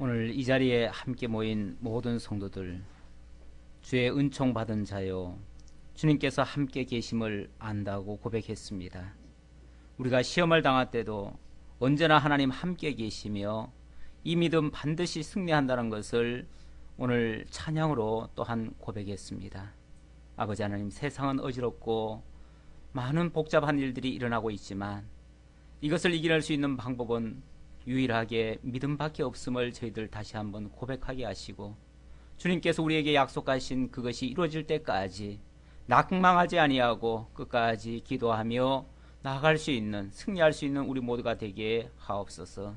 오늘 이 자리에 함께 모인 모든 성도들, 주의 은총 받은 자요, 주님께서 함께 계심을 안다고 고백했습니다. 우리가 시험을 당할 때도 언제나 하나님 함께 계시며 이 믿음 반드시 승리한다는 것을 오늘 찬양으로 또한 고백했습니다. 아버지 하나님, 세상은 어지럽고 많은 복잡한 일들이 일어나고 있지만 이것을 이겨낼 수 있는 방법은 유일하게 믿음밖에 없음을 저희들 다시 한번 고백하게 하시고, 주님께서 우리에게 약속하신 그것이 이루어질 때까지 낙망하지 아니하고 끝까지 기도하며 나아갈 수 있는, 승리할 수 있는 우리 모두가 되게 하옵소서.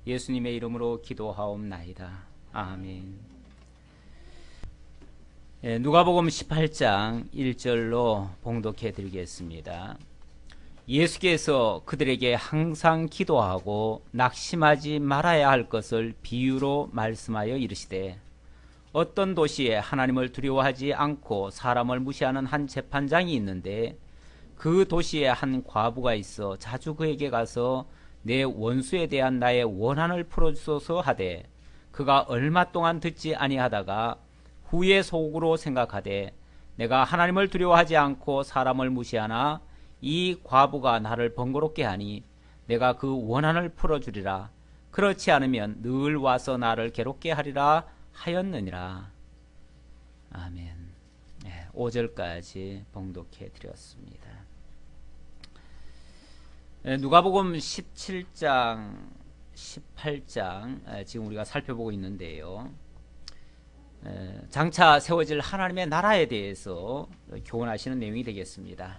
예수님의 이름으로 기도하옵나이다. 아멘. 누가복음 18장 1절로 봉독해 드리겠습니다. 예수께서 그들에게 항상 기도하고 낙심하지 말아야 할 것을 비유로 말씀하여 이르시되, 어떤 도시에 하나님을 두려워하지 않고 사람을 무시하는 한 재판장이 있는데, 그 도시에 한 과부가 있어 자주 그에게 가서 내 원수에 대한 나의 원한을 풀어주소서 하되, 그가 얼마 동안 듣지 아니하다가 후에 속으로 생각하되, 내가 하나님을 두려워하지 않고 사람을 무시하나 이 과부가 나를 번거롭게 하니 내가 그 원한을 풀어주리라. 그렇지 않으면 늘 와서 나를 괴롭게 하리라 하였느니라. 아멘. 5절까지 봉독해 드렸습니다. 누가복음 17장 18장 지금 우리가 살펴보고 있는데요, 장차 세워질 하나님의 나라에 대해서 교훈하시는 내용이 되겠습니다.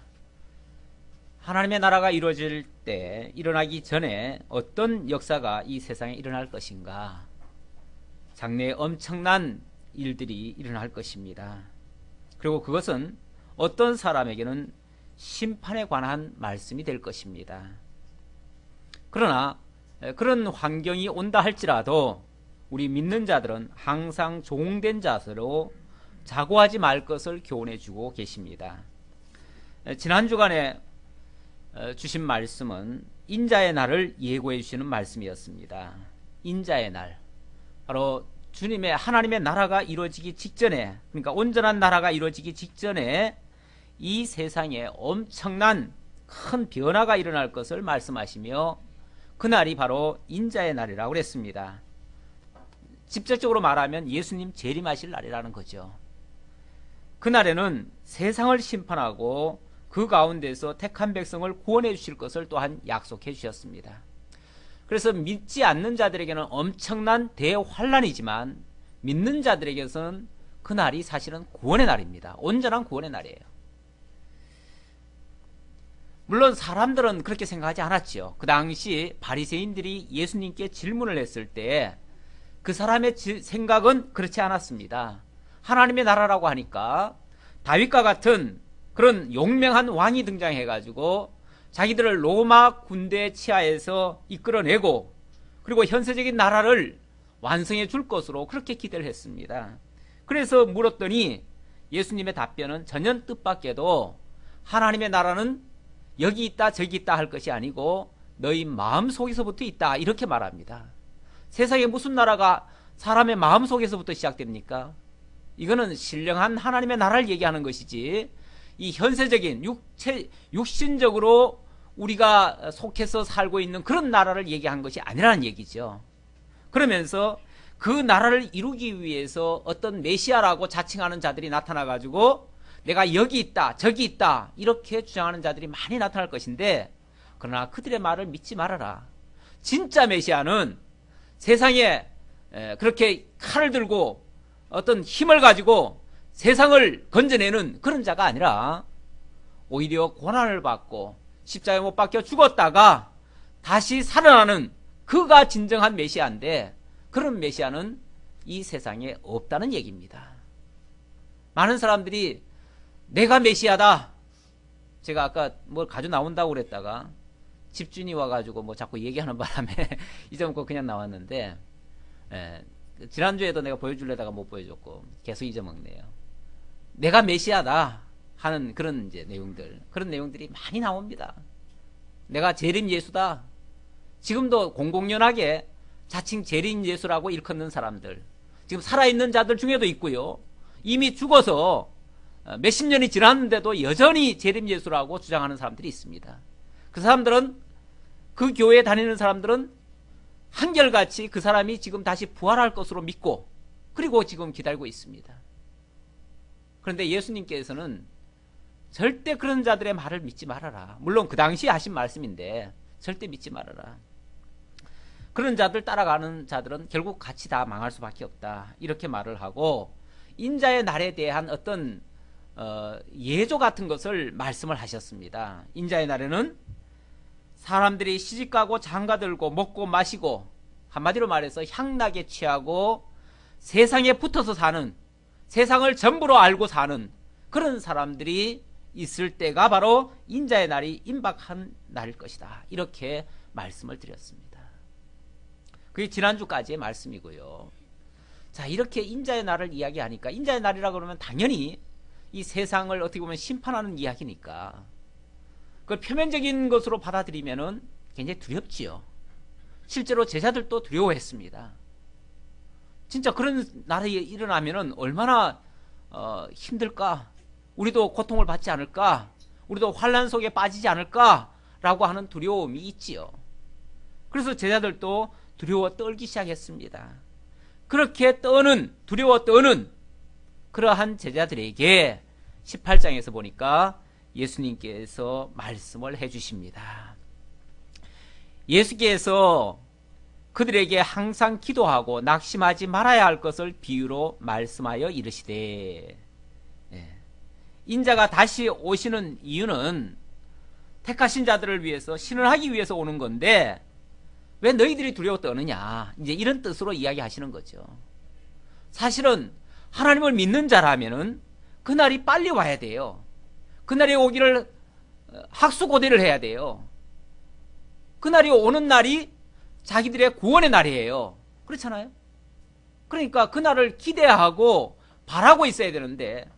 하나님의 나라가 이루어질 때, 일어나기 전에 어떤 역사가 이 세상에 일어날 것인가, 장래에 엄청난 일들이 일어날 것입니다. 그리고 그것은 어떤 사람에게는 심판에 관한 말씀이 될 것입니다. 그러나 그런 환경이 온다 할지라도 우리 믿는 자들은 항상 종된 자세로 자고하지 말 것을 교훈해 주고 계십니다. 지난 주간에 주신 말씀은 인자의 날을 예고해 주시는 말씀이었습니다. 인자의 날, 바로 주님의 하나님의 나라가 이루어지기 직전에, 그러니까 온전한 나라가 이루어지기 직전에 이 세상에 엄청난 큰 변화가 일어날 것을 말씀하시며, 그날이 바로 인자의 날이라고 그랬습니다. 직접적으로 말하면 예수님 재림하실 날이라는 거죠. 그날에는 세상을 심판하고 그 가운데서 택한 백성을 구원해 주실 것을 또한 약속해 주셨습니다. 그래서 믿지 않는 자들에게는 엄청난 대환란이지만 믿는 자들에게서는 그날이 사실은 구원의 날입니다. 온전한 구원의 날이에요. 물론 사람들은 그렇게 생각하지 않았죠. 그 당시 바리새인들이 예수님께 질문을 했을 때 그 사람의 생각은 그렇지 않았습니다. 하나님의 나라라고 하니까 다윗과 같은 그런 용맹한 왕이 등장해가지고 자기들을 로마 군대 치하에서 이끌어내고, 그리고 현세적인 나라를 완성해 줄 것으로 그렇게 기대를 했습니다. 그래서 물었더니 예수님의 답변은 전혀 뜻밖에도 하나님의 나라는 여기 있다 저기 있다 할 것이 아니고 너희 마음속에서부터 있다, 이렇게 말합니다. 세상에 무슨 나라가 사람의 마음속에서부터 시작됩니까? 이거는 신령한 하나님의 나라를 얘기하는 것이지, 이 현세적인 육신적으로 우리가 속해서 살고 있는 그런 나라를 얘기한 것이 아니라는 얘기죠. 그러면서 그 나라를 이루기 위해서 어떤 메시아라고 자칭하는 자들이 나타나가지고 내가 여기 있다 저기 있다 이렇게 주장하는 자들이 많이 나타날 것인데, 그러나 그들의 말을 믿지 말아라. 진짜 메시아는 세상에 그렇게 칼을 들고 어떤 힘을 가지고 세상을 건져내는 그런 자가 아니라, 오히려 고난을 받고 십자가에 못 박혀 죽었다가 다시 살아나는 그가 진정한 메시아인데, 그런 메시아는 이 세상에 없다는 얘기입니다. 많은 사람들이 내가 메시아다, 제가 아까 뭘 가져 나온다고 그랬다가 집주인이 와가지고 뭐 자꾸 얘기하는 바람에 잊어먹고 그냥 나왔는데, 지난주에도 내가 보여주려다가 못 보여줬고 계속 잊어먹네요. 내가 메시아다 하는 그런 이제 내용들, 그런 내용들이 많이 나옵니다. 내가 재림 예수다. 지금도 공공연하게 자칭 재림 예수라고 일컫는 사람들, 지금 살아있는 자들 중에도 있고요. 이미 죽어서 몇십 년이 지났는데도 여전히 재림 예수라고 주장하는 사람들이 있습니다. 그 사람들은, 그 교회에 다니는 사람들은 한결같이 그 사람이 지금 다시 부활할 것으로 믿고, 그리고 지금 기다리고 있습니다. 그런데 예수님께서는 절대 그런 자들의 말을 믿지 말아라. 물론 그 당시에 하신 말씀인데 절대 믿지 말아라. 그런 자들 따라가는 자들은 결국 같이 다 망할 수밖에 없다. 이렇게 말을 하고, 인자의 날에 대한 어떤 예조 같은 것을 말씀을 하셨습니다. 인자의 날에는 사람들이 시집가고 장가들고 먹고 마시고, 한마디로 말해서 향락에 취하고 세상에 붙어서 사는, 세상을 전부로 알고 사는 그런 사람들이 있을 때가 바로 인자의 날이 임박한 날일 것이다. 이렇게 말씀을 드렸습니다. 그게 지난주까지의 말씀이고요. 자, 이렇게 인자의 날을 이야기하니까, 인자의 날이라고 그러면 당연히 이 세상을 어떻게 보면 심판하는 이야기니까 그걸 표면적인 것으로 받아들이면은 굉장히 두렵지요. 실제로 제자들도 두려워했습니다. 진짜 그런 날이 일어나면은 얼마나 힘들까? 우리도 고통을 받지 않을까? 우리도 환난 속에 빠지지 않을까? 라고 하는 두려움이 있지요. 그래서 제자들도 두려워 떨기 시작했습니다. 그렇게 두려워 떠는 그러한 제자들에게 18장에서 보니까 예수님께서 말씀을 해주십니다. 예수께서 그들에게 항상 기도하고 낙심하지 말아야 할 것을 비유로 말씀하여 이르시되, 인자가 다시 오시는 이유는 택하신 자들을 위해서, 신원하기 위해서 오는 건데 왜 너희들이 두려워 떠느냐, 이제 이런 뜻으로 이야기하시는 거죠. 사실은 하나님을 믿는 자라면은 그날이 빨리 와야 돼요. 그날이 오기를 학수고대를 해야 돼요. 그날이 오는 날이 자기들의 구원의 날이에요. 그렇잖아요. 그러니까 그날을 기대하고 바라고 있어야 되는데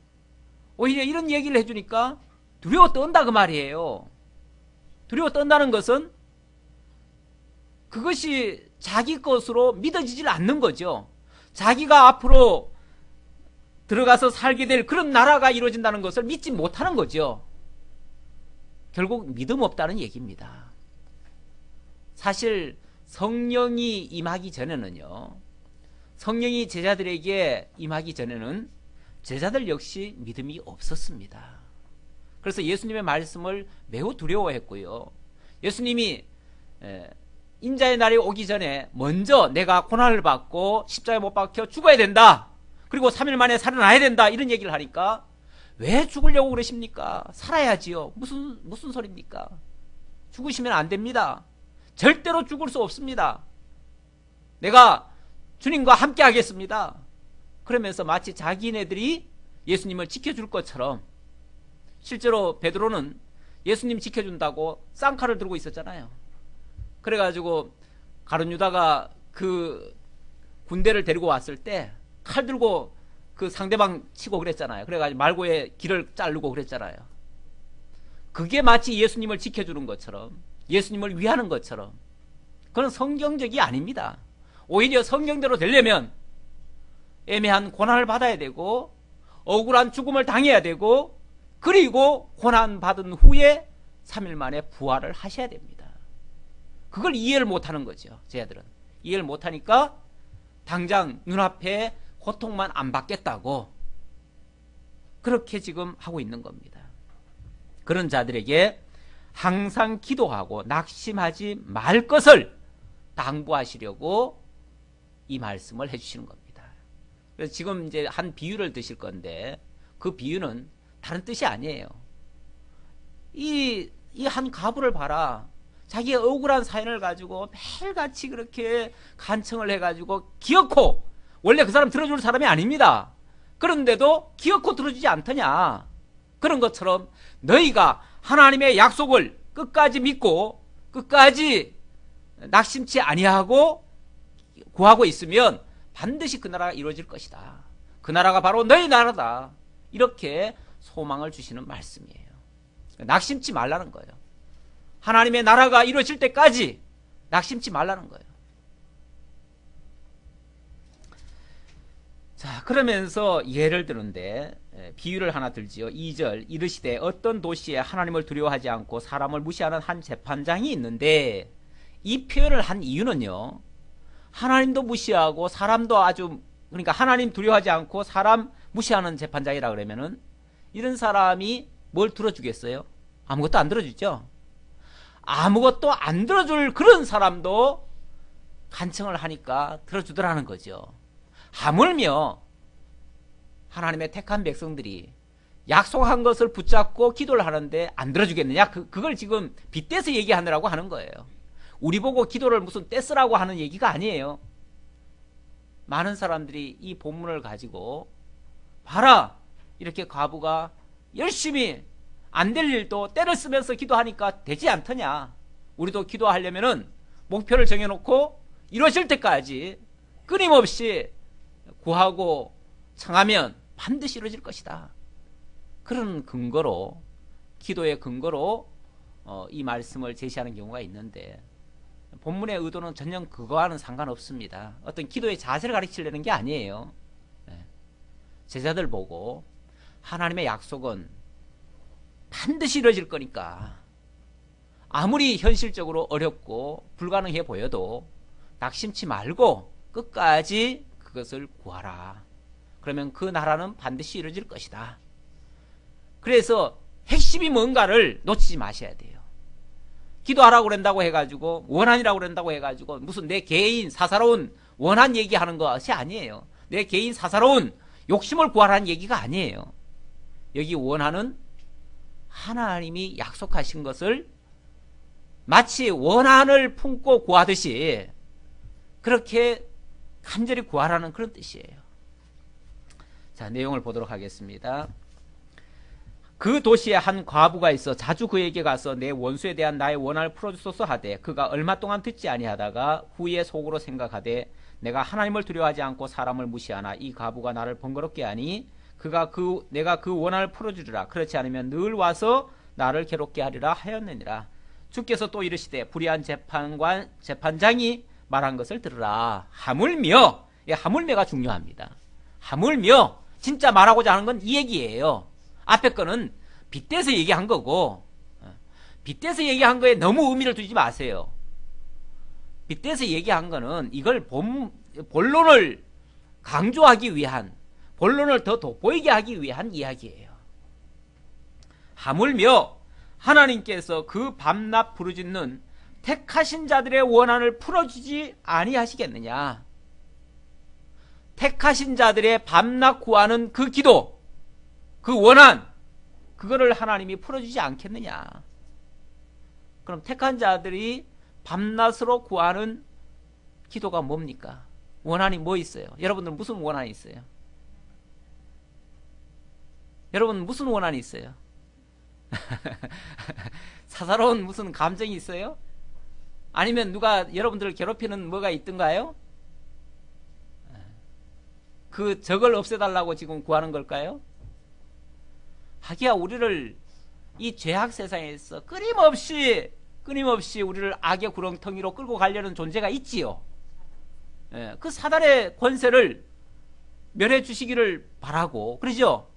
오히려 이런 얘기를 해주니까 두려워 떤다 그 말이에요. 두려워 떤다는 것은 그것이 자기 것으로 믿어지질 않는 거죠. 자기가 앞으로 들어가서 살게 될 그런 나라가 이루어진다는 것을 믿지 못하는 거죠. 결국 믿음 없다는 얘기입니다. 사실 성령이 임하기 전에는요, 성령이 제자들에게 임하기 전에는 제자들 역시 믿음이 없었습니다. 그래서 예수님의 말씀을 매우 두려워했고요. 예수님이 인자의 날이 오기 전에 먼저 내가 고난을 받고 십자가에 못 박혀 죽어야 된다, 그리고 3일 만에 살아나야 된다, 이런 얘기를 하니까 왜 죽으려고 그러십니까? 살아야지요. 무슨 소리입니까? 죽으시면 안 됩니다. 절대로 죽을 수 없습니다. 내가 주님과 함께 하겠습니다. 그러면서 마치 자기네들이 예수님을 지켜줄 것처럼, 실제로 베드로는 예수님 지켜준다고 쌍칼을 들고 있었잖아요. 그래가지고 가룟 유다가 그 군대를 데리고 왔을 때 칼 들고 그 상대방 치고 그랬잖아요. 그래가지고 말고의 길을 자르고 그랬잖아요. 그게 마치 예수님을 지켜주는 것처럼, 예수님을 위하는 것처럼, 그건 성경적이 아닙니다. 오히려 성경대로 되려면 애매한 고난을 받아야 되고 억울한 죽음을 당해야 되고, 그리고 고난받은 후에 3일 만에 부활을 하셔야 됩니다. 그걸 이해를 못하는 거죠. 제자들은 이해를 못하니까 당장 눈앞에 고통만 안 받겠다고 그렇게 지금 하고 있는 겁니다. 그런 자들에게 항상 기도하고 낙심하지 말 것을 당부하시려고 이 말씀을 해주시는 겁니다. 그래서 지금 이제 한 비유를 드실 건데, 그 비유는 다른 뜻이 아니에요. 이 한 가부를 봐라. 자기의 억울한 사연을 가지고 매일같이 그렇게 간청을 해가지고 기어코, 원래 그 사람 들어줄 사람이 아닙니다. 그런데도 기어코 들어주지 않더냐. 그런 것처럼 너희가 하나님의 약속을 끝까지 믿고 끝까지 낙심치 아니하고 구하고 있으면 반드시 그 나라가 이루어질 것이다. 그 나라가 바로 너희 나라다. 이렇게 소망을 주시는 말씀이에요. 낙심치 말라는 거예요. 하나님의 나라가 이루어질 때까지 낙심치 말라는 거예요. 그러면서 예를 드는데 비유를 하나 들지요. 2절 이르시되 어떤 도시에 하나님을 두려워하지 않고 사람을 무시하는 한 재판장이 있는데, 이 표현을 한 이유는요, 하나님도 무시하고 사람도 아주, 그러니까 하나님 두려워하지 않고 사람 무시하는 재판장이라 그러면은 이런 사람이 뭘 들어주겠어요? 아무것도 안 들어주죠. 아무것도 안 들어줄 그런 사람도 간청을 하니까 들어주더라는 거죠. 하물며 하나님의 택한 백성들이 약속한 것을 붙잡고 기도를 하는데 안 들어주겠느냐? 그걸 지금 빗대서 얘기하느라고 하는 거예요. 우리 보고 기도를 무슨 떼쓰라고 하는 얘기가 아니에요. 많은 사람들이 이 본문을 가지고 봐라, 이렇게 과부가 열심히 안 될 일도 때를 쓰면서 기도하니까 되지 않더냐. 우리도 기도하려면은 목표를 정해놓고 이루어질 때까지 끊임없이 구하고 청하면 반드시 이루어질 것이다. 그런 근거로, 기도의 근거로 이 말씀을 제시하는 경우가 있는데, 본문의 의도는 전혀 그거와는 상관없습니다. 어떤 기도의 자세를 가르치려는 게 아니에요. 제자들 보고 하나님의 약속은 반드시 이루어질 거니까 아무리 현실적으로 어렵고 불가능해 보여도 낙심치 말고 끝까지 그것을 구하라. 그러면 그 나라는 반드시 이루어질 것이다. 그래서 핵심이 뭔가를 놓치지 마셔야 돼요. 기도하라고 그런다고 해가지고, 원한이라고 그런다고 해가지고 무슨 내 개인 사사로운 원한 얘기하는 것이 아니에요. 내 개인 사사로운 욕심을 구하라는 얘기가 아니에요. 여기 원한은 하나님이 약속하신 것을 마치 원한을 품고 구하듯이 그렇게 간절히 구하라는 그런 뜻이에요. 자, 내용을 보도록 하겠습니다. 그 도시에 한 과부가 있어 자주 그에게 가서 내 원수에 대한 나의 원한을 풀어주소서 하되, 그가 얼마 동안 듣지 아니하다가 후에 속으로 생각하되 내가 하나님을 두려워하지 않고 사람을 무시하나 이 과부가 나를 번거롭게 하니 내가 그 원한을 풀어주리라. 그렇지 않으면 늘 와서 나를 괴롭게 하리라 하였느니라. 주께서 또 이르시되 불의한 재판장이 말한 것을 들으라. 하물며, 하물며가 중요합니다. 하물며 진짜 말하고자 하는 건 이 얘기예요. 앞에 거는 빗대서 얘기한 거고, 빗대서 얘기한 거에 너무 의미를 두지 마세요. 빗대서 얘기한 거는 이걸 본론을 강조하기 위한, 본론을 더 돋보이게 하기 위한 이야기예요. 하물며 하나님께서 그 밤낮 부르짖는 택하신 자들의 원한을 풀어주지 아니하시겠느냐. 택하신 자들의 밤낮 구하는 그 기도, 그 원한, 그거를 하나님이 풀어주지 않겠느냐. 그럼 택한 자들이 밤낮으로 구하는 기도가 뭡니까? 원한이 뭐 있어요? 여러분들은 무슨 원한이 있어요? 여러분 무슨 원한이 있어요? 사사로운 무슨 감정이 있어요? 아니면 누가 여러분들을 괴롭히는 뭐가 있던가요? 그 적을 없애달라고 지금 구하는 걸까요? 하기야 우리를 이 죄악 세상에서 끊임없이 우리를 악의 구렁텅이로 끌고 가려는 존재가 있지요. 그 사단의 권세를 멸해 주시기를 바라고, 그러죠?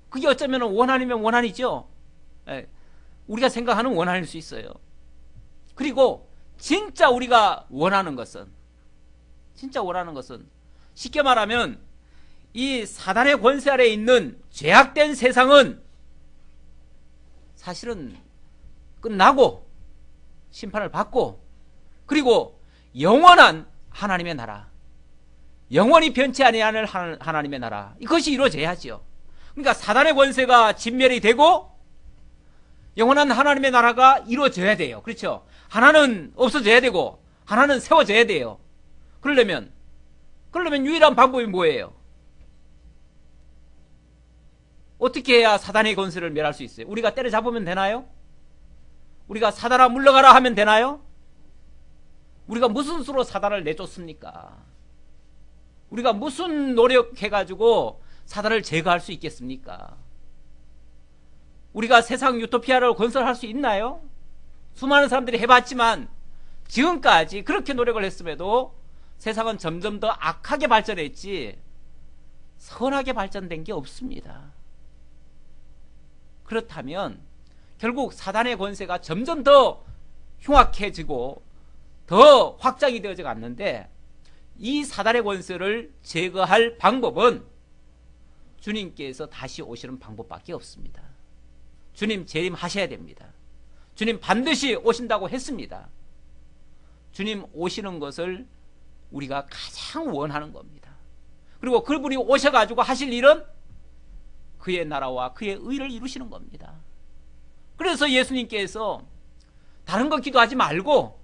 그게 어쩌면 원한이면 원한이죠. 우리가 생각하는 원한일 수 있어요. 그리고 진짜 우리가 원하는 것은, 쉽게 말하면 이 사단의 권세 아래에 있는 죄악된 세상은 사실은 끝나고 심판을 받고, 그리고 영원한 하나님의 나라, 영원히 변치 아니하는 하나님의 나라, 이것이 이루어져야지요. 그러니까 사단의 권세가 진멸이 되고 영원한 하나님의 나라가 이루어져야 돼요. 그렇죠? 하나는 없어져야 되고 하나는 세워져야 돼요. 그러려면 유일한 방법이 뭐예요? 어떻게 해야 사단의 권세를 멸할 수 있어요? 우리가 때려잡으면 되나요? 우리가 사단아 물러가라 하면 되나요? 우리가 무슨 수로 사단을 내쫓습니까? 우리가 무슨 노력해가지고 사단을 제거할 수 있겠습니까? 우리가 세상 유토피아를 건설할 수 있나요? 수많은 사람들이 해봤지만 지금까지 그렇게 노력을 했음에도 세상은 점점 더 악하게 발전했지 선하게 발전된 게 없습니다. 그렇다면 결국 사단의 권세가 점점 더 흉악해지고 더 확장이 되어져 갔는데, 이 사단의 권세를 제거할 방법은 주님께서 다시 오시는 방법밖에 없습니다. 주님 재림하셔야 됩니다. 주님 반드시 오신다고 했습니다. 주님 오시는 것을 우리가 가장 원하는 겁니다. 그리고 그분이 오셔가지고 하실 일은 그의 나라와 그의 의를 이루시는 겁니다. 그래서 예수님께서 다른 거 기도하지 말고,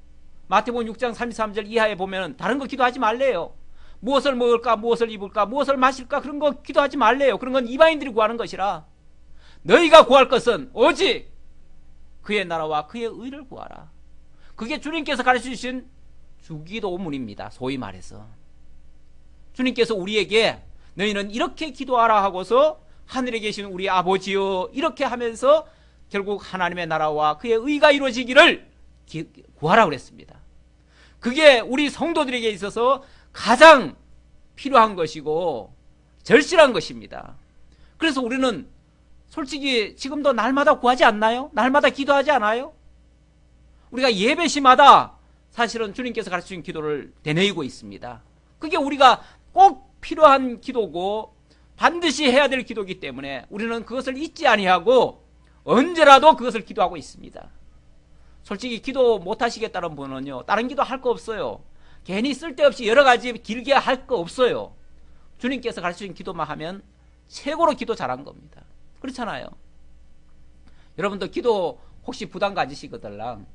마태복음 6장 33절 이하에 보면 다른 거 기도하지 말래요. 무엇을 먹을까, 무엇을 입을까, 무엇을 마실까, 그런 거 기도하지 말래요. 그런 건 이방인들이 구하는 것이라, 너희가 구할 것은 오직 그의 나라와 그의 의를 구하라. 그게 주님께서 가르쳐주신 주기도문입니다. 소위 말해서 주님께서 우리에게 너희는 이렇게 기도하라 하고서 하늘에 계신 우리 아버지여 이렇게 하면서 결국 하나님의 나라와 그의 의가 이루어지기를 구하라고 그랬습니다. 그게 우리 성도들에게 있어서 가장 필요한 것이고 절실한 것입니다. 그래서 우리는 솔직히 지금도 날마다 구하지 않나요? 날마다 기도하지 않아요? 우리가 예배 시마다 사실은 주님께서 가르쳐준 기도를 되뇌이고 있습니다. 그게 우리가 꼭 필요한 기도고 반드시 해야 될 기도이기 때문에 우리는 그것을 잊지 아니하고 언제라도 그것을 기도하고 있습니다. 솔직히 기도 못 하시겠다는 분은요, 다른 기도 할 거 없어요. 괜히 쓸데없이 여러 가지 길게 할 거 없어요. 주님께서 가르쳐준 기도만 하면 최고로 기도 잘한 겁니다. 그렇잖아요. 여러분도 기도 혹시 부담 가지시거들랑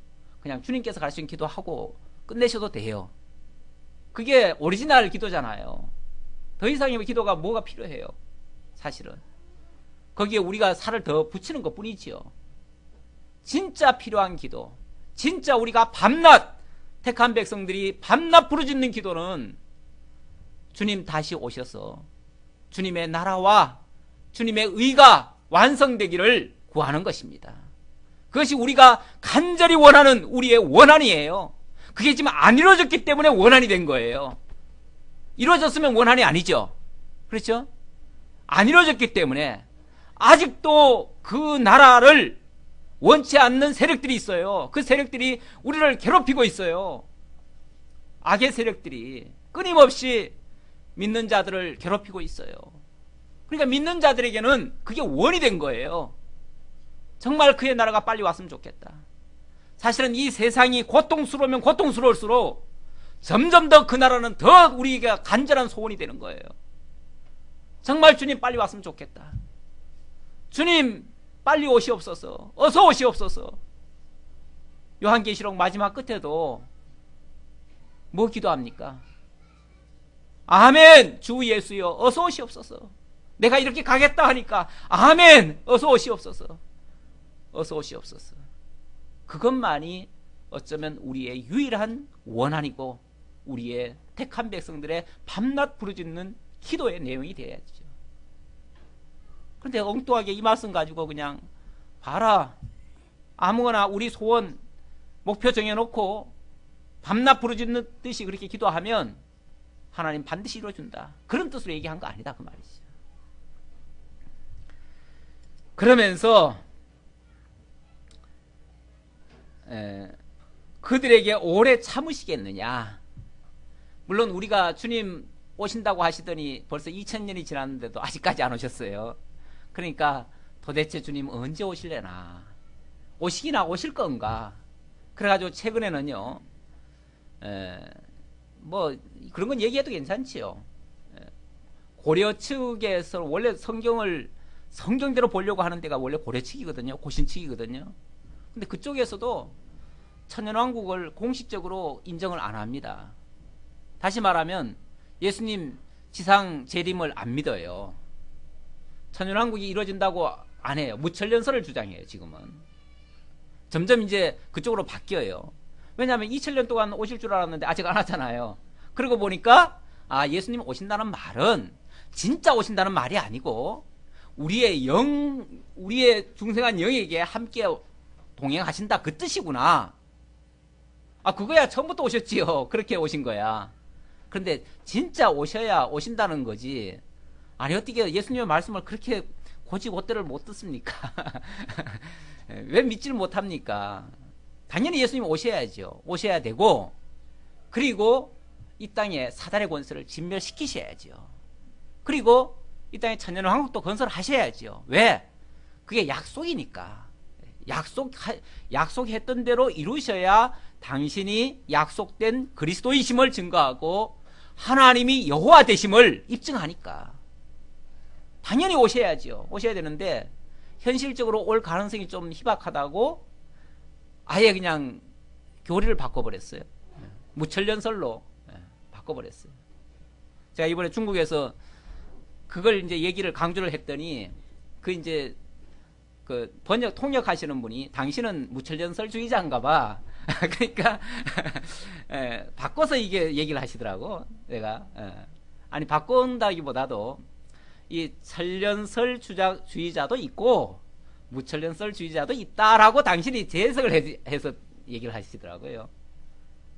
그냥 주님께서 가르쳐준 기도하고 끝내셔도 돼요. 그게 오리지널 기도잖아요. 더 이상의 기도가 뭐가 필요해요? 사실은 거기에 우리가 살을 더 붙이는 것 뿐이지요. 진짜 필요한 기도, 진짜 우리가 밤낮 택한 백성들이 밤낮 부르짖는 기도는 주님 다시 오셔서 주님의 나라와 주님의 의가 완성되기를 구하는 것입니다. 그것이 우리가 간절히 원하는 우리의 원한이에요. 그게 지금 안 이루어졌기 때문에 원한이 된 거예요. 이루어졌으면 원한이 아니죠. 그렇죠? 안 이루어졌기 때문에 아직도 그 나라를 원치 않는 세력들이 있어요. 그 세력들이 우리를 괴롭히고 있어요. 악의 세력들이 끊임없이 믿는 자들을 괴롭히고 있어요. 그러니까 믿는 자들에게는 그게 원이 된 거예요. 정말 그의 나라가 빨리 왔으면 좋겠다. 사실은 이 세상이 고통스러우면 고통스러울수록 점점 더 그 나라는 더 우리에게 간절한 소원이 되는 거예요. 정말 주님 빨리 왔으면 좋겠다. 주님 빨리 오시옵소서. 어서 오시옵소서. 요한계시록 마지막 끝에도 뭐 기도합니까? 아멘 주 예수여 어서 오시옵소서. 내가 이렇게 가겠다 하니까 아멘 어서 오시옵소서. 어서 오시옵소서. 그것만이 어쩌면 우리의 유일한 원한이고 우리의 택한 백성들의 밤낮 부르짖는 기도의 내용이 되어야죠. 그런데 엉뚱하게 이 말씀 가지고 그냥 봐라 아무거나 우리 소원 목표 정해놓고 밤낮 부르짖는 듯이 그렇게 기도하면 하나님 반드시 이루어준다, 그런 뜻으로 얘기한 거 아니다 그 말이죠. 그러면서 그들에게 오래 참으시겠느냐. 물론 우리가 주님 오신다고 하시더니 벌써 2000년이 지났는데도 아직까지 안 오셨어요. 그러니까 도대체 주님 언제 오실래나, 오시기나 오실 건가. 그래가지고 최근에는요 뭐 그런 건 얘기해도 괜찮지요. 고려 측에서 원래 성경대로 보려고 하는 데가 원래 고려 측이거든요. 고신 측이거든요. 근데 그쪽에서도 천년왕국을 공식적으로 인정을 안 합니다. 다시 말하면 예수님 지상 재림을 안 믿어요. 천년왕국이 이루어진다고 안 해요. 무천년설을 주장해요. 지금은 점점 이제 그쪽으로 바뀌어요. 왜냐하면 2000년 동안 오실 줄 알았는데 아직 안 왔잖아요. 그러고 보니까 예수님 오신다는 말은 진짜 오신다는 말이 아니고 우리의 중생한 영에게 함께 동행하신다 그 뜻이구나. 그거야 처음부터 오셨지요. 그렇게 오신 거야. 그런데 진짜 오셔야 오신다는 거지. 아니 어떻게 예수님의 말씀을 그렇게 고지고대를 못 듣습니까? 왜 믿지를 못합니까? 당연히 예수님 오셔야죠. 오셔야 되고, 그리고 이 땅에 사단의 권세를 진멸시키셔야죠. 그리고 이 땅에 천년왕국도 건설하셔야죠. 왜? 그게 약속이니까. 약속했던 대로 이루셔야 당신이 약속된 그리스도이심을 증거하고 하나님이 여호와 되심을 입증하니까. 당연히 오셔야죠. 오셔야 되는데 현실적으로 올 가능성이 좀 희박하다고 아예 그냥 교리를 바꿔버렸어요. 무천년설로 바꿔버렸어요. 제가 이번에 중국에서 그걸 이제 얘기를 강조를 했더니 그 이제 그 통역하시는 분이 당신은 무천년설주의자인가 봐. 그러니까 바꿔서 이게 얘기를 하시더라고. 내가 아니 바꾼다기보다도 이 천년설주의자도 있고 무천년설주의자도 있다라고 당신이 재해석을 해서 얘기를 하시더라고요.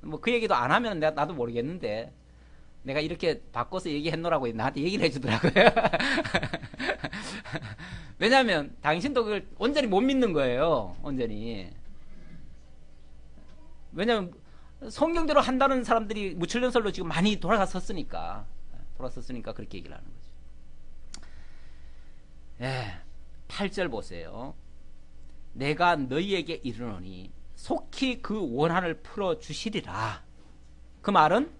뭐 그 얘기도 안 하면 나도 모르겠는데 내가 이렇게 바꿔서 얘기했노라고 나한테 얘기를 해주더라고요. 왜냐하면 당신도 그걸 온전히 못 믿는 거예요. 온전히. 왜냐하면 성경대로 한다는 사람들이 무천년설로 지금 많이 돌아갔었으니까 그렇게 얘기를 하는 거죠. 예, 8절 보세요. 내가 너희에게 이르노니 속히 그 원한을 풀어주시리라. 그 말은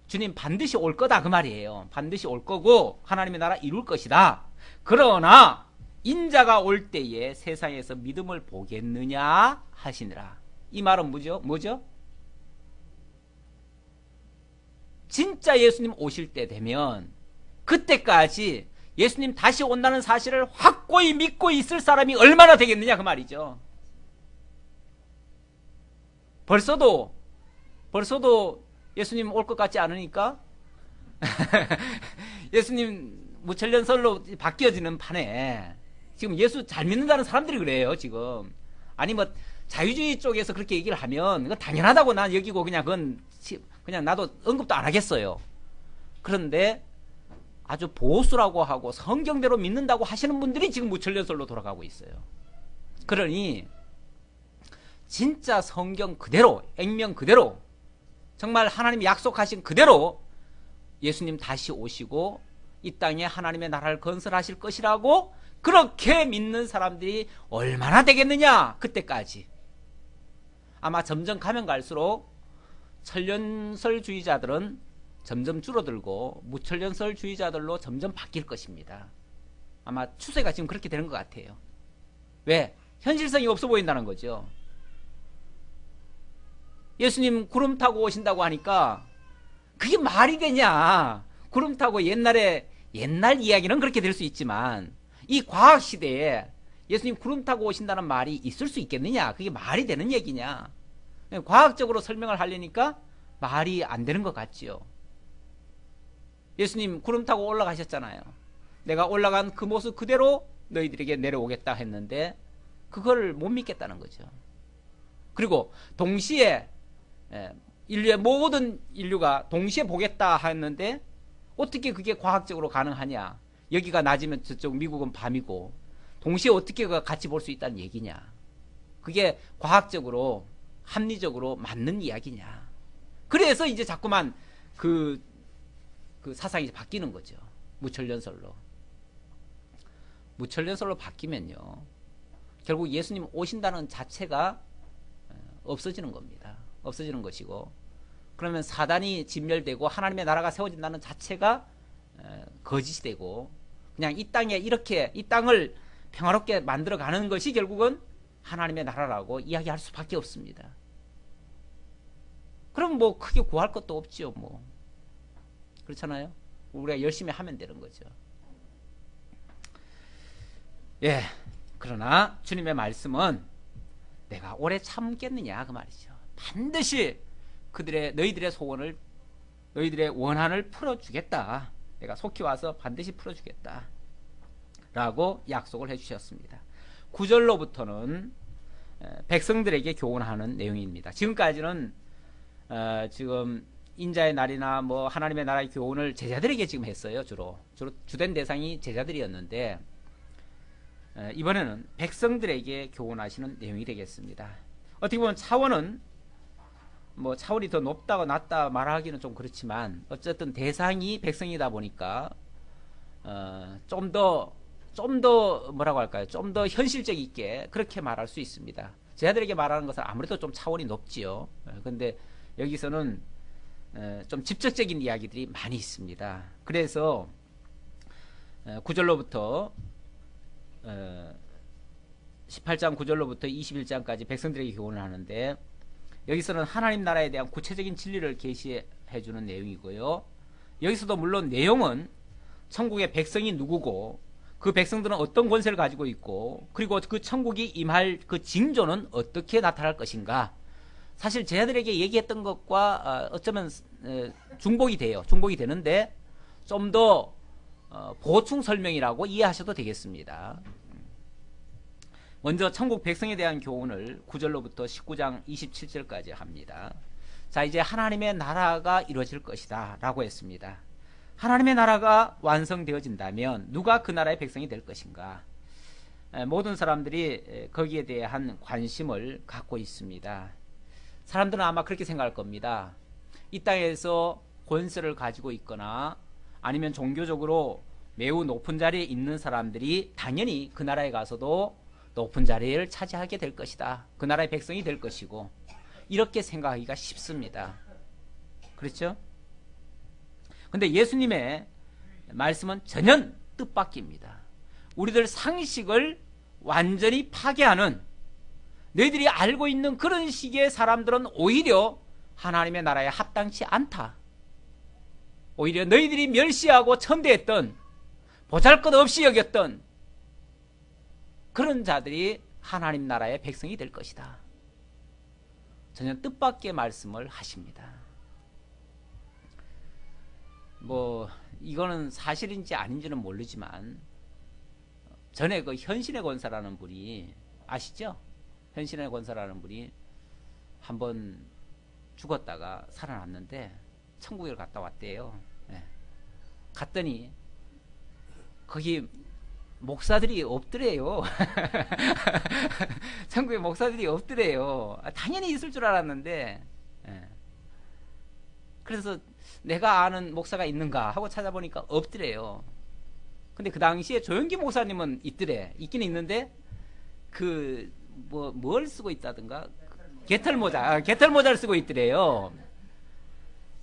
주님 반드시 올 거다 그 말이에요. 반드시 올 거고 하나님의 나라 이룰 것이다. 그러나 인자가 올 때에 세상에서 믿음을 보겠느냐 하시니라. 이 말은 뭐죠? 진짜 예수님 오실 때 되면 그때까지 예수님 다시 온다는 사실을 확고히 믿고 있을 사람이 얼마나 되겠느냐 그 말이죠. 벌써도 예수님 올 것 같지 않으니까 예수님 무천년설로 바뀌어지는 판에 지금 예수 잘 믿는다는 사람들이 그래요 지금. 아니 뭐 자유주의 쪽에서 그렇게 얘기를 하면 그건 당연하다고 난 여기고 그냥 나도 언급도 안 하겠어요. 그런데 아주 보수라고 하고 성경대로 믿는다고 하시는 분들이 지금 무천년설로 돌아가고 있어요. 그러니 진짜 성경 그대로 액면 그대로 정말 하나님이 약속하신 그대로 예수님 다시 오시고 이 땅에 하나님의 나라를 건설하실 것이라고 그렇게 믿는 사람들이 얼마나 되겠느냐 그때까지. 아마 점점 가면 갈수록 천년설주의자들은 점점 줄어들고 무천년설주의자들로 점점 바뀔 것입니다. 아마 추세가 지금 그렇게 되는 것 같아요. 왜? 현실성이 없어 보인다는 거죠. 예수님 구름 타고 오신다고 하니까 그게 말이 되냐. 구름 타고 옛날 이야기는 그렇게 될 수 있지만 이 과학시대에 예수님 구름 타고 오신다는 말이 있을 수 있겠느냐. 그게 말이 되는 얘기냐. 과학적으로 설명을 하려니까 말이 안 되는 것 같지요. 예수님 구름 타고 올라가셨잖아요. 내가 올라간 그 모습 그대로 너희들에게 내려오겠다 했는데 그걸 못 믿겠다는 거죠. 그리고 동시에 인류의 모든 인류가 동시에 보겠다 했는데 어떻게 그게 과학적으로 가능하냐. 여기가 낮이면 저쪽 미국은 밤이고 동시에 어떻게 같이 볼 수 있다는 얘기냐. 그게 과학적으로 합리적으로 맞는 이야기냐. 그래서 이제 자꾸만 그 사상이 바뀌는 거죠. 무천년설로 바뀌면요 결국 예수님 오신다는 자체가 없어지는 겁니다. 없어지는 것이고, 그러면 사단이 진멸되고 하나님의 나라가 세워진다는 자체가 거짓이 되고, 그냥 이 땅에 이렇게 이 땅을 평화롭게 만들어가는 것이 결국은 하나님의 나라라고 이야기할 수밖에 없습니다. 그럼 뭐 크게 구할 것도 없지요. 뭐 그렇잖아요. 우리가 열심히 하면 되는 거죠. 예. 그러나 주님의 말씀은 내가 오래 참겠느냐 그 말이죠. 반드시 너희들의 소원을, 너희들의 원한을 풀어주겠다. 내가 속히 와서 반드시 풀어주겠다 라고 약속을 해주셨습니다. 9절로부터는 백성들에게 교훈하는 내용입니다. 지금까지는 지금 인자의 날이나 뭐 하나님의 나라의 교훈을 제자들에게 지금 했어요. 주로 주된 대상이 제자들이었는데 이번에는 백성들에게 교훈하시는 내용이 되겠습니다. 어떻게 보면 차원은 뭐 차원이 더 높다고 낮다 말하기는 좀 그렇지만 어쨌든 대상이 백성이다 보니까 좀 더 뭐라고 할까요? 좀 더 현실적 있게 그렇게 말할 수 있습니다. 제자들에게 말하는 것은 아무래도 좀 차원이 높지요. 근데 여기서는 좀 직접적인 이야기들이 많이 있습니다. 그래서 9절로부터 18장 9절로부터 21장까지 백성들에게 교훈을 하는데 여기서는 하나님 나라에 대한 구체적인 진리를 계시해 주는 내용이고요. 여기서도 물론 내용은 천국의 백성이 누구고 그 백성들은 어떤 권세를 가지고 있고 그리고 그 천국이 임할 그 징조는 어떻게 나타날 것인가, 사실 제자들에게 얘기했던 것과 어쩌면 중복이 돼요. 중복이 되는데 좀 더 보충 설명이라고 이해하셔도 되겠습니다. 먼저 천국 백성에 대한 교훈을 9절로부터 19장 27절까지 합니다. 자, 이제 하나님의 나라가 이루어질 것이다 라고 했습니다. 하나님의 나라가 완성되어진다면 누가 그 나라의 백성이 될 것인가? 모든 사람들이 거기에 대한 관심을 갖고 있습니다. 사람들은 아마 그렇게 생각할 겁니다. 이 땅에서 권세를 가지고 있거나 아니면 종교적으로 매우 높은 자리에 있는 사람들이 당연히 그 나라에 가서도 높은 자리를 차지하게 될 것이다. 그 나라의 백성이 될 것이고, 이렇게 생각하기가 쉽습니다. 그렇죠? 근데 예수님의 말씀은 전혀 뜻밖입니다. 우리들 상식을 완전히 파괴하는, 너희들이 알고 있는 그런 식의 사람들은 오히려 하나님의 나라에 합당치 않다. 오히려 너희들이 멸시하고 천대했던, 보잘것없이 여겼던 그런 자들이 하나님 나라의 백성이 될 것이다. 전혀 뜻밖의 말씀을 하십니다. 뭐 이거는 사실인지 아닌지는 모르지만 전에 그 현신의 권사라는 분이 아시죠? 현신의 권사라는 분이 한번 죽었다가 살아났는데 천국에 갔다 왔대요. 네. 갔더니 거기 목사들이 없더래요. 천국에 목사들이 없더래요. 당연히 있을 줄 알았는데, 네. 그래서 내가 아는 목사가 있는가 하고 찾아보니까 없더래요. 근데 그 당시에 조영기 목사님은 있긴 있는데 뭘 쓰고 있다든가 개털모자를 쓰고 있더래요.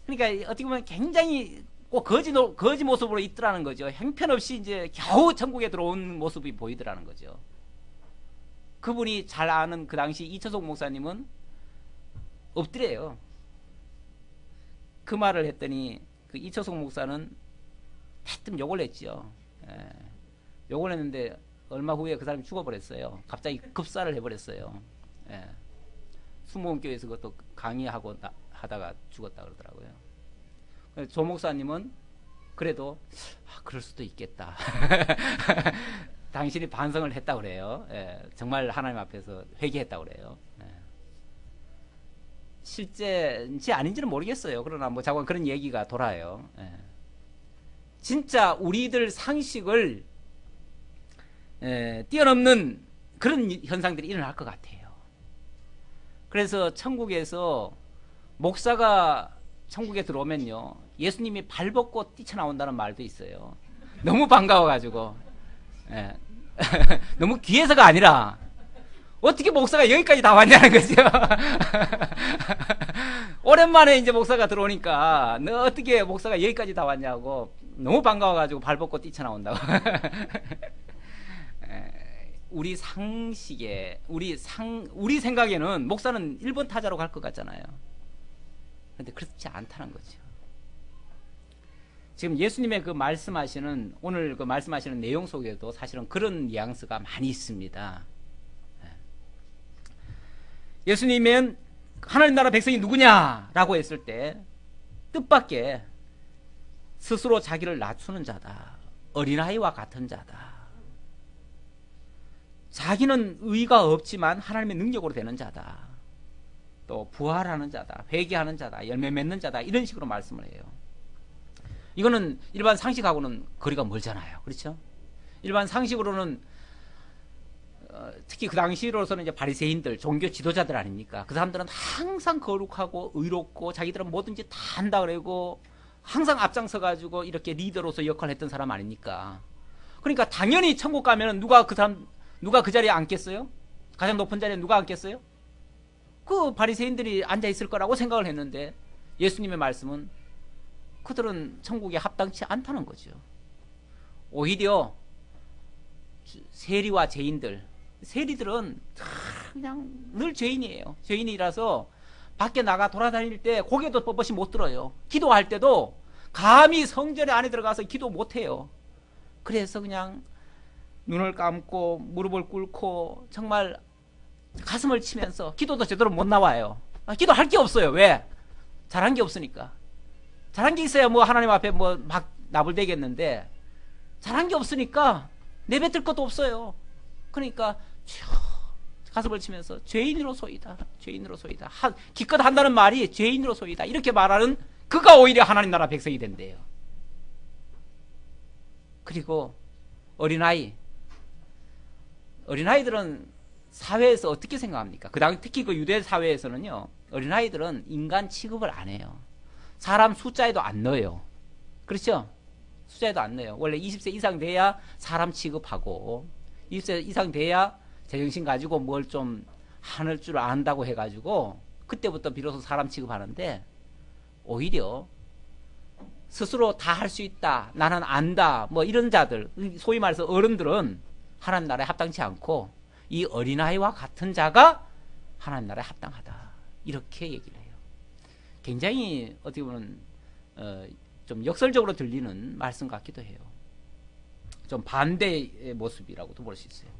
그러니까 어떻게 보면 굉장히 꼭 거지 모습으로 있더라는 거죠. 형편없이 이제 겨우 천국에 들어온 모습이 보이더라는 거죠. 그분이 잘 아는 그 당시 이철석 목사님은 없더래요. 그 말을 했더니 그 이철석 목사는 대뜸 욕을 했죠. 욕을 했는데 얼마 후에 그 사람이 죽어버렸어요. 갑자기 급사를 해버렸어요. 수목원교회에서 그것도 강의하고 하다가 죽었다 그러더라고요. 조 목사님은 그래도 그럴 수도 있겠다. 당신이 반성을 했다 그래요. 정말 하나님 앞에서 회개했다 그래요. 실제인지 아닌지는 모르겠어요. 그러나 뭐 자꾸 그런 얘기가 돌아요. 진짜 우리들 상식을 뛰어넘는 그런 현상들이 일어날 것 같아요. 그래서 천국에서 목사가 천국에 들어오면요, 예수님이 발 벗고 뛰쳐나온다는 말도 있어요. 너무 반가워가지고. 너무 귀해서가 아니라 어떻게 목사가 여기까지 다 왔냐는 거죠. 오랜만에 이제 목사가 들어오니까 너 어떻게 목사가 여기까지 다 왔냐고 너무 반가워가지고 발 벗고 뛰쳐나온다고. 우리 상식에 우리 생각에는 목사는 1번 타자로 갈 것 같잖아요. 그런데 그렇지 않다는 거죠. 지금 예수님의 그 말씀하시는, 오늘 그 말씀하시는 내용 속에도 사실은 그런 뉘앙스가 많이 있습니다. 예수님은 하나님 나라 백성이 누구냐라고 했을 때 뜻밖의 스스로 자기를 낮추는 자다, 어린아이와 같은 자다, 자기는 의가 없지만 하나님의 능력으로 되는 자다, 또 부활하는 자다, 회개하는 자다, 열매 맺는 자다, 이런 식으로 말씀을 해요. 이거는 일반 상식하고는 거리가 멀잖아요. 그렇죠? 일반 상식으로는 특히 그 당시로서는 이제 바리새인들, 종교 지도자들 아닙니까? 그 사람들은 항상 거룩하고 의롭고 자기들은 뭐든지 다 한다 그러고 항상 앞장서 가지고 이렇게 리더로서 역할을 했던 사람 아닙니까? 그러니까 당연히 천국 가면은 누가 그 자리에 앉겠어요? 가장 높은 자리에 누가 앉겠어요? 그 바리새인들이 앉아 있을 거라고 생각을 했는데 예수님의 말씀은 그들은 천국에 합당치 않다는 거죠. 오히려 세리와 죄인들, 세리들은 그냥 늘 죄인이에요. 죄인이라서 밖에 나가 돌아다닐 때 고개도 뻣뻣이 못 들어요. 기도할 때도 감히 성전에 안에 들어가서 기도 못 해요. 그래서 그냥 눈을 감고 무릎을 꿇고 정말 가슴을 치면서 기도도 제대로 못 나와요. 기도할 게 없어요. 왜? 잘한 게 없으니까. 잘한 게 있어야 뭐 하나님 앞에 뭐 막 나불대겠는데 잘한 게 없으니까 내뱉을 것도 없어요. 그러니까 가슴을 치면서 죄인으로소이다, 죄인으로소이다. 기껏 한다는 말이 죄인으로소이다, 이렇게 말하는 그가 오히려 하나님 나라 백성이 된대요. 그리고 어린아이들은 사회에서 어떻게 생각합니까? 특히 그 유대 사회에서는요, 어린아이들은 인간 취급을 안 해요. 사람 숫자에도 안 넣어요. 그렇죠? 숫자에도 안 넣어요. 원래 20세 이상 돼야 사람 취급하고 20세 이상 돼야 제정신 가지고 뭘 좀 하는 줄 안다고 해가지고 그때부터 비로소 사람 취급하는데, 오히려 스스로 다 할 수 있다, 나는 안다, 뭐 이런 자들, 소위 말해서 어른들은 하나님 나라에 합당치 않고 이 어린아이와 같은 자가 하나님 나라에 합당하다, 이렇게 얘기를 해요. 굉장히 어떻게 보면 좀 역설적으로 들리는 말씀 같기도 해요. 좀 반대의 모습이라고도 볼 수 있어요.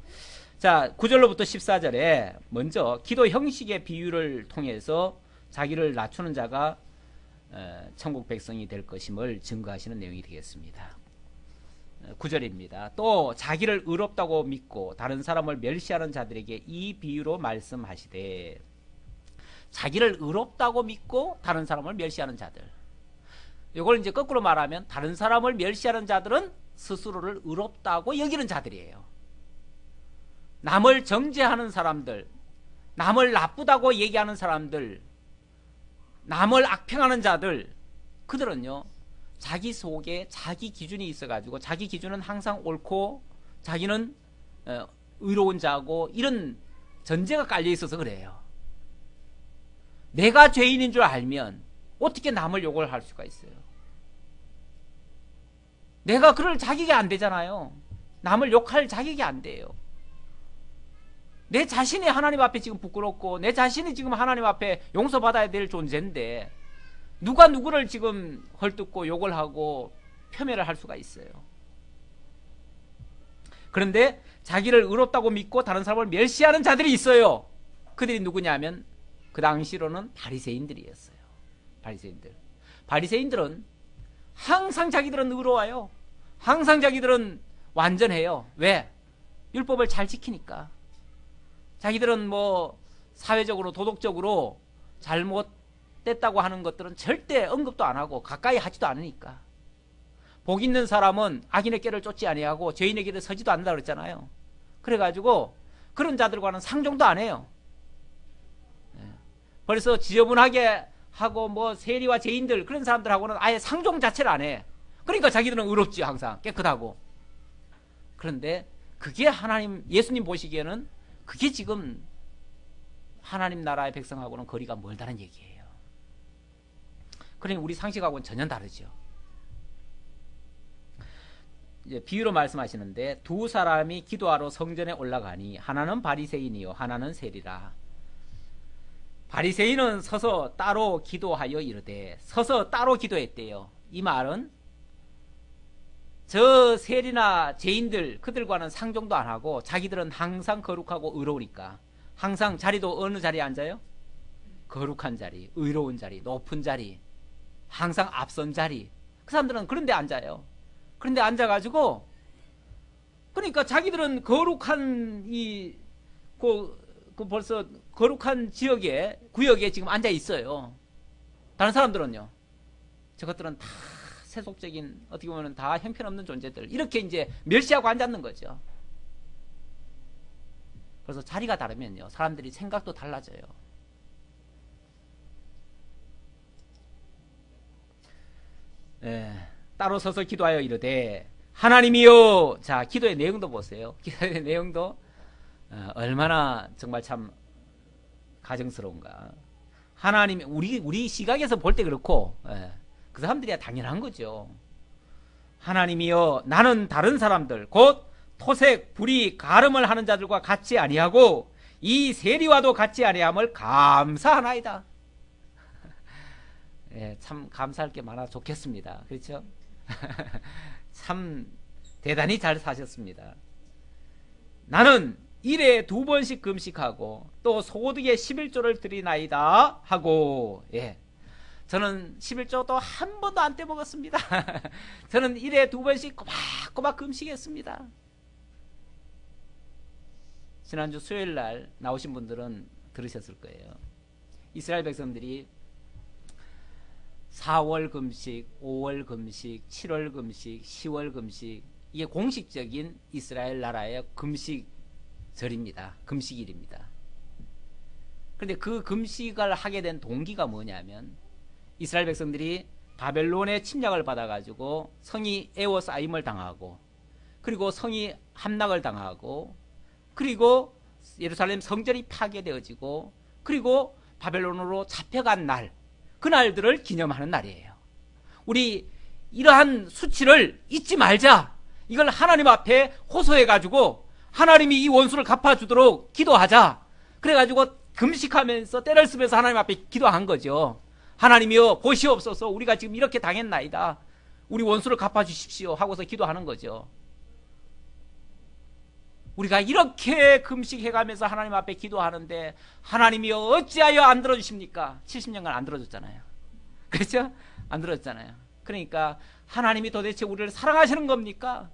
자, 9절로부터 14절에 먼저 기도 형식의 비유를 통해서 자기를 낮추는 자가 천국 백성이 될 것임을 증거하시는 내용이 되겠습니다. 9절입니다. 또 자기를 의롭다고 믿고 다른 사람을 멸시하는 자들에게 이 비유로 말씀하시되, 자기를 의롭다고 믿고 다른 사람을 멸시하는 자들, 이걸 이제 거꾸로 말하면 다른 사람을 멸시하는 자들은 스스로를 의롭다고 여기는 자들이에요. 남을 정죄하는 사람들, 남을 나쁘다고 얘기하는 사람들, 남을 악평하는 자들, 그들은요 자기 속에 자기 기준이 있어가지고 자기 기준은 항상 옳고 자기는 의로운 자고, 이런 전제가 깔려 있어서 그래요. 내가 죄인인 줄 알면 어떻게 남을 욕을 할 수가 있어요? 내가 그럴 자격이 안 되잖아요. 남을 욕할 자격이 안 돼요. 내 자신이 하나님 앞에 지금 부끄럽고 내 자신이 지금 하나님 앞에 용서받아야 될 존재인데 누가 누구를 지금 헐뜯고 욕을 하고 폄훼를 할 수가 있어요. 그런데 자기를 의롭다고 믿고 다른 사람을 멸시하는 자들이 있어요. 그들이 누구냐면 그 당시로는 바리새인들이었어요. 바리새인들은 항상 자기들은 의로워요. 항상 자기들은 완전해요. 왜? 율법을 잘 지키니까. 자기들은 뭐 사회적으로 도덕적으로 잘못됐다고 하는 것들은 절대 언급도 안 하고 가까이 하지도 않으니까. 복 있는 사람은 악인의 길을 쫓지 아니하고 죄인의 길을 서지도 않는다 그랬잖아요. 그래가지고 그런 자들과는 상종도 안 해요. 벌써 지저분하게 하고 뭐 세리와 죄인들, 그런 사람들하고는 아예 상종 자체를 안 해. 그러니까 자기들은 의롭지, 항상 깨끗하고. 그런데 그게 예수님 보시기에는 그게 지금 하나님 나라의 백성하고는 거리가 멀다는 얘기예요. 그러니 우리 상식하고는 전혀 다르죠. 이제 비유로 말씀하시는데, 두 사람이 기도하러 성전에 올라가니 하나는 바리새인이요 하나는 세리라. 바리새인은 서서 따로 기도하여 이르되, 서서 따로 기도했대요. 이 말은 저 세리나 죄인들, 그들과는 상종도 안 하고 자기들은 항상 거룩하고 의로우니까 항상 자리도 어느 자리에 앉아요? 거룩한 자리, 의로운 자리, 높은 자리, 항상 앞선 자리. 그 사람들은 그런 데 앉아요. 그런 데 앉아가지고, 그러니까 자기들은 거룩한 벌써 거룩한 지역에 구역에 지금 앉아 있어요. 다른 사람들은요. 저것들은 다 세속적인, 어떻게 보면 다 형편없는 존재들, 이렇게 이제 멸시하고 앉았는 거죠. 그래서 자리가 다르면요, 사람들이 생각도 달라져요. 따로 서서 기도하여 이르되 하나님이여. 자, 기도의 내용도 보세요. 기도의 내용도 얼마나 정말 참 가정스러운가. 하나님, 우리 시각에서 볼 때 그렇고, 그 사람들이야 당연한 거죠. 하나님이여, 나는 다른 사람들 곧 토색, 불의, 가름을 하는 자들과 같이 아니하고 이 세리와도 같이 아니함을 감사하나이다. 참 감사할 게 많아 좋겠습니다. 그렇죠? 참 대단히 잘 사셨습니다. 나는 일에 2번씩 금식하고 또 소고기에 11조를 드리나이다 하고, 저는 11조도 한 번도 안 떼먹었습니다. 저는 일에 2번씩 꼬박꼬박 금식했습니다. 지난주 수요일 날 나오신 분들은 들으셨을 거예요. 이스라엘 백성들이 4월 금식, 5월 금식, 7월 금식, 10월 금식, 이게 공식적인 이스라엘 나라의 금식절입니다. 금식일입니다. 그런데 그 금식을 하게 된 동기가 뭐냐면, 이스라엘 백성들이 바벨론의 침략을 받아가지고 성이 에워싸임을 당하고, 그리고 성이 함락을 당하고, 그리고 예루살렘 성전이 파괴되어지고, 그리고 바벨론으로 잡혀간 날, 그 날들을 기념하는 날이에요. 우리 이러한 수치를 잊지 말자. 이걸 하나님 앞에 호소해가지고 하나님이 이 원수를 갚아주도록 기도하자. 그래가지고 금식하면서 때를 쓰면서 하나님 앞에 기도한 거죠. 하나님이여 보시옵소서, 우리가 지금 이렇게 당했나이다. 우리 원수를 갚아주십시오 하고서 기도하는 거죠. 우리가 이렇게 금식해가면서 하나님 앞에 기도하는데 하나님이여 어찌하여 안 들어주십니까? 70년간 안 들어줬잖아요. 그렇죠? 안 들어줬잖아요. 그러니까 하나님이 도대체 우리를 사랑하시는 겁니까?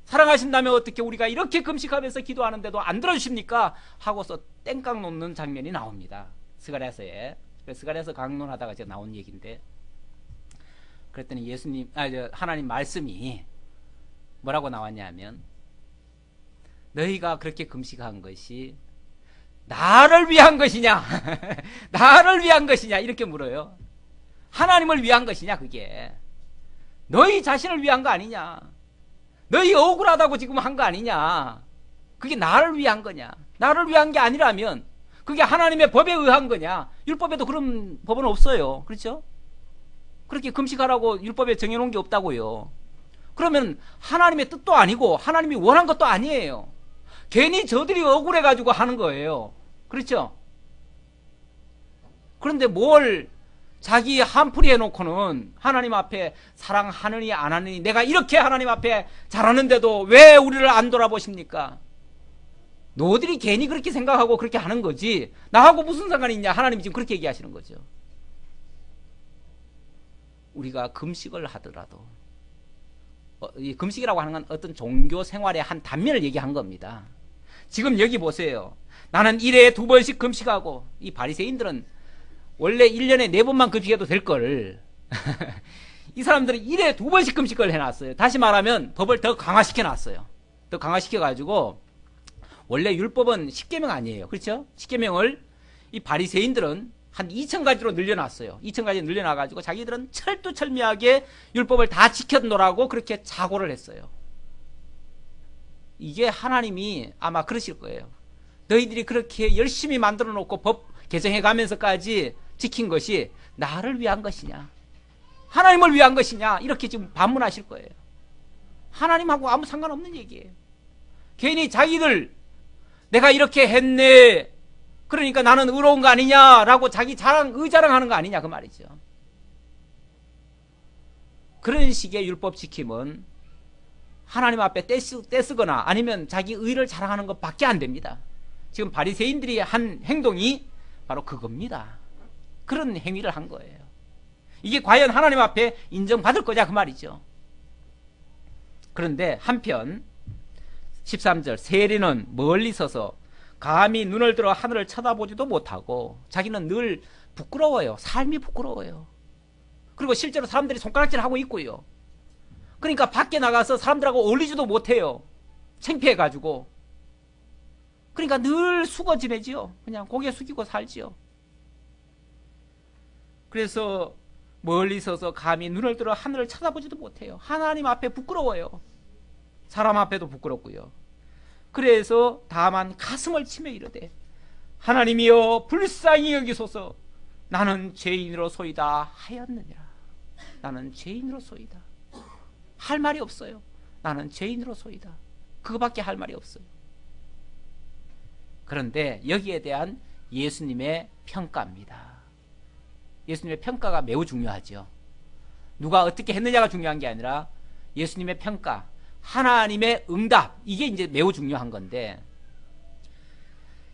사랑하신다면 어떻게 우리가 이렇게 금식하면서 기도하는데도 안 들어주십니까? 하고서 땡깡 놓는 장면이 나옵니다. 스가랴서에. 스가랴서 강론하다가 제가 나온 얘기인데, 그랬더니 하나님 말씀이 뭐라고 나왔냐면, 너희가 그렇게 금식한 것이 나를 위한 것이냐 나를 위한 것이냐 이렇게 물어요. 하나님을 위한 것이냐, 그게 너희 자신을 위한 거 아니냐, 너희 억울하다고 지금 한 거 아니냐, 그게 나를 위한 거냐. 나를 위한 게 아니라면 그게 하나님의 법에 의한 거냐. 율법에도 그런 법은 없어요. 그렇죠? 그렇게 금식하라고 율법에 정해놓은 게 없다고요. 그러면 하나님의 뜻도 아니고 하나님이 원한 것도 아니에요. 괜히 저들이 억울해가지고 하는 거예요. 그렇죠? 그런데 뭘 자기 한풀이 해놓고는 하나님 앞에 사랑하느니 안 하느니, 내가 이렇게 하나님 앞에 잘하는데도 왜 우리를 안 돌아보십니까? 너희들이 괜히 그렇게 생각하고 그렇게 하는 거지 나하고 무슨 상관이 있냐. 하나님이 지금 그렇게 얘기하시는 거죠. 우리가 금식을 하더라도, 이 금식이라고 하는 건 어떤 종교 생활의 한 단면을 얘기한 겁니다. 지금 여기 보세요. 나는 1회에 2번씩 금식하고, 이 바리새인들은 원래 1년에 4번만 금식해도 될 걸 이 사람들은 1회에 2번씩 금식을 해놨어요. 다시 말하면 법을 더 강화시켜놨어요. 더 강화시켜가지고, 원래 율법은 10계명 아니에요. 그렇죠? 10계명을 이 바리새인들은 한 2000가지로 늘려놨어요. 2000가지 늘려놔가지고 자기들은 철두철미하게 율법을 다 지켜놓으라고 그렇게 자고를 했어요. 이게 하나님이 아마 그러실 거예요. 너희들이 그렇게 열심히 만들어 놓고 법 개정해 가면서까지 지킨 것이 나를 위한 것이냐, 하나님을 위한 것이냐, 이렇게 지금 반문하실 거예요. 하나님하고 아무 상관없는 얘기예요. 괜히 자기들 내가 이렇게 했네, 그러니까 나는 의로운 거 아니냐라고 자기 의자랑하는 거 아니냐, 그 말이죠. 그런 식의 율법 지킴은 하나님 앞에 떼쓰거나 아니면 자기 의를 자랑하는 것밖에 안 됩니다. 지금 바리새인들이 한 행동이 바로 그겁니다. 그런 행위를 한 거예요. 이게 과연 하나님 앞에 인정받을 거냐, 그 말이죠. 그런데 한편 13절, 세리는 멀리 서서 감히 눈을 들어 하늘을 쳐다보지도 못하고 자기는 늘 부끄러워요. 삶이 부끄러워요. 그리고 실제로 사람들이 손가락질 하고 있고요. 그러니까 밖에 나가서 사람들하고 어울리지도 못해요. 창피해가지고. 그러니까 늘 숙어 지내지요. 그냥 고개 숙이고 살지요. 그래서 멀리 서서 감히 눈을 들어 하늘을 쳐다보지도 못해요. 하나님 앞에 부끄러워요. 사람 앞에도 부끄럽고요. 그래서 다만 가슴을 치며 이르되 하나님이여 불쌍히 여기소서 나는 죄인으로소이다 하였느니라. 나는 죄인으로소이다. 할 말이 없어요. 나는 죄인으로소이다. 그거밖에 할 말이 없어요. 그런데 여기에 대한 예수님의 평가입니다. 예수님의 평가가 매우 중요하죠. 누가 어떻게 했느냐가 중요한 게 아니라 예수님의 평가, 하나님의 응답, 이게 이제 매우 중요한 건데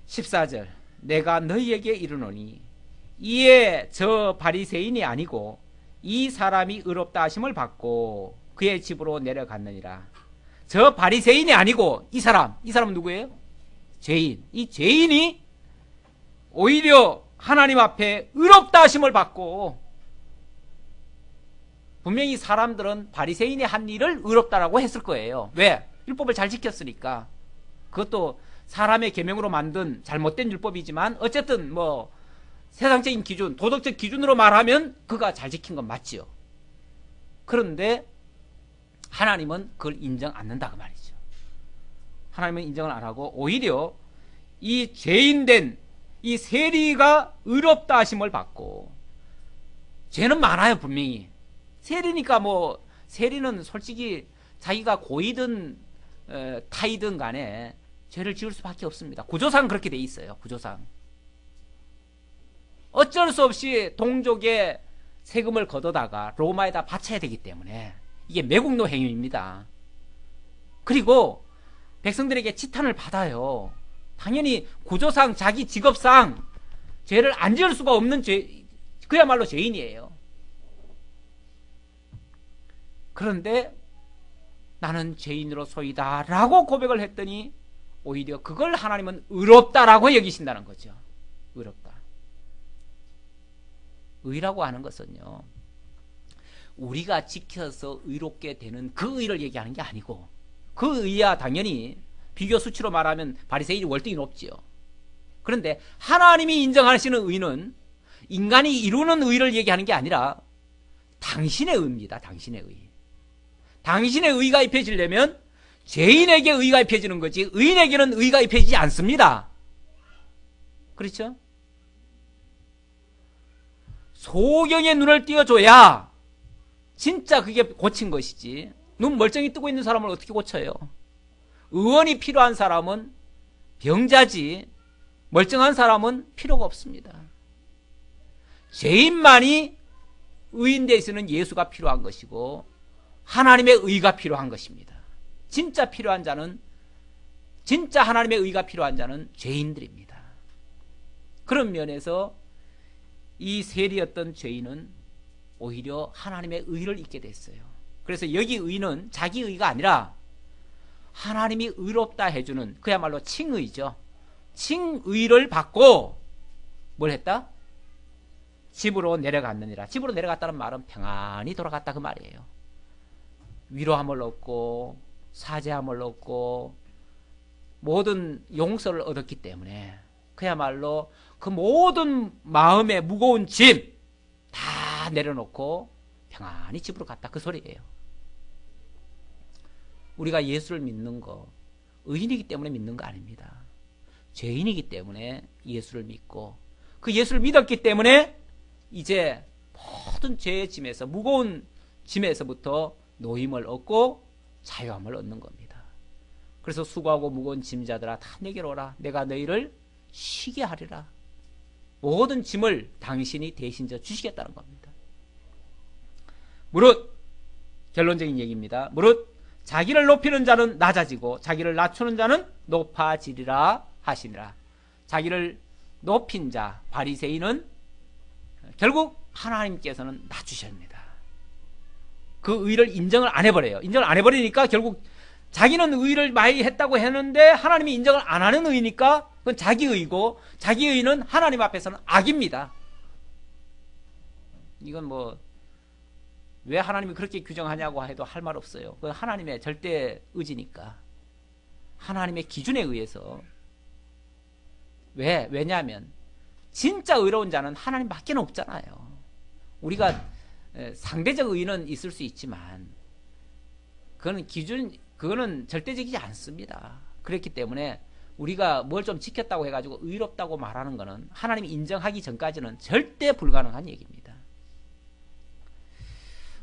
14절 내가 너희에게 이르노니 이에 저 바리새인이 아니고 이 사람이 의롭다 하심을 받고 그의 집으로 내려갔느니라. 저 바리새인이 아니고 이 사람은 누구예요? 죄인. 이 죄인이 오히려 하나님 앞에 의롭다 하심을 받고, 분명히 사람들은 바리새인이 한 일을 의롭다라고 했을 거예요. 왜? 율법을 잘 지켰으니까. 그것도 사람의 계명으로 만든 잘못된 율법이지만 어쨌든 뭐 세상적인 기준, 도덕적 기준으로 말하면 그가 잘 지킨 건 맞지요. 그런데 하나님은 그걸 인정 안 한다 그 말이죠. 하나님은 인정을 안 하고 오히려 이 죄인된 이 세리가 의롭다 하심을 받고, 죄는 많아요 분명히. 세리니까 뭐 세리는 솔직히 자기가 고이든 타이든 간에 죄를 지을 수밖에 없습니다. 구조상 그렇게 돼 있어요. 구조상 어쩔 수 없이 동족의 세금을 걷어다가 로마에다 바쳐야 되기 때문에 이게 매국노 행위입니다. 그리고 백성들에게 지탄을 받아요. 당연히 구조상 자기 직업상 죄를 안 지을 수가 없는 그야말로 죄인이에요. 그런데 나는 죄인으로소이다 라고 고백을 했더니 오히려 그걸 하나님은 의롭다라고 여기신다는 거죠. 의롭다. 의라고 하는 것은요, 우리가 지켜서 의롭게 되는 그 의를 얘기하는 게 아니고, 그 의야 당연히 비교 수치로 말하면 바리새인이 월등히 높지요. 그런데 하나님이 인정하시는 의는 인간이 이루는 의를 얘기하는 게 아니라 당신의 의입니다. 당신의 의. 당신의 의가 입혀지려면 죄인에게 의가 입혀지는 거지 의인에게는 의가 입혀지지 않습니다. 그렇죠? 소경의 눈을 띄워줘야 진짜 그게 고친 것이지, 눈 멀쩡히 뜨고 있는 사람을 어떻게 고쳐요? 의원이 필요한 사람은 병자지 멀쩡한 사람은 필요가 없습니다. 죄인만이 의인 대신은 예수가 필요한 것이고 하나님의 의가 필요한 것입니다. 진짜 필요한 자는, 진짜 하나님의 의가 필요한 자는 죄인들입니다. 그런 면에서 이 세리였던 죄인은 오히려 하나님의 의를 잊게 됐어요. 그래서 여기 의는 자기 의가 아니라 하나님이 의롭다 해주는 그야말로 칭의죠. 칭의를 받고 뭘 했다? 집으로 내려갔느니라. 집으로 내려갔다는 말은 평안히 돌아갔다 그 말이에요. 위로함을 얻고 사죄함을 얻고 모든 용서를 얻었기 때문에 그야말로 그 모든 마음의 무거운 짐 다 내려놓고 평안히 집으로 갔다 그 소리예요. 우리가 예수를 믿는 거 의인이기 때문에 믿는 거 아닙니다. 죄인이기 때문에 예수를 믿고 그 예수를 믿었기 때문에 이제 모든 죄의 짐에서, 무거운 짐에서부터 노임을 얻고 자유함을 얻는 겁니다. 그래서 수고하고 무거운 짐자들아 다 내게로 오라. 내가 너희를 쉬게 하리라. 모든 짐을 당신이 대신 져 주시겠다는 겁니다. 무릇, 결론적인 얘기입니다. 무릇 자기를 높이는 자는 낮아지고 자기를 낮추는 자는 높아지리라 하시니라. 자기를 높인 자 바리새인은 결국 하나님께서는 낮추십니다. 그 의를 인정을 안 해버려요. 인정을 안 해버리니까 결국 자기는 의를 많이 했다고 했는데 하나님이 인정을 안 하는 의니까 그건 자기 의고, 자기 의는 하나님 앞에서는 악입니다. 이건 뭐 왜 하나님이 그렇게 규정하냐고 해도 할 말 없어요. 그건 하나님의 절대 의지니까, 하나님의 기준에 의해서. 왜냐하면 진짜 의로운 자는 하나님밖에 없잖아요. 우리가 상대적 의는 있을 수 있지만 그거는 절대적이지 않습니다. 그렇기 때문에 우리가 뭘 좀 지켰다고 해가지고 의롭다고 말하는 것은 하나님이 인정하기 전까지는 절대 불가능한 얘기입니다.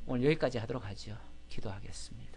오늘 여기까지 하도록 하죠. 기도하겠습니다.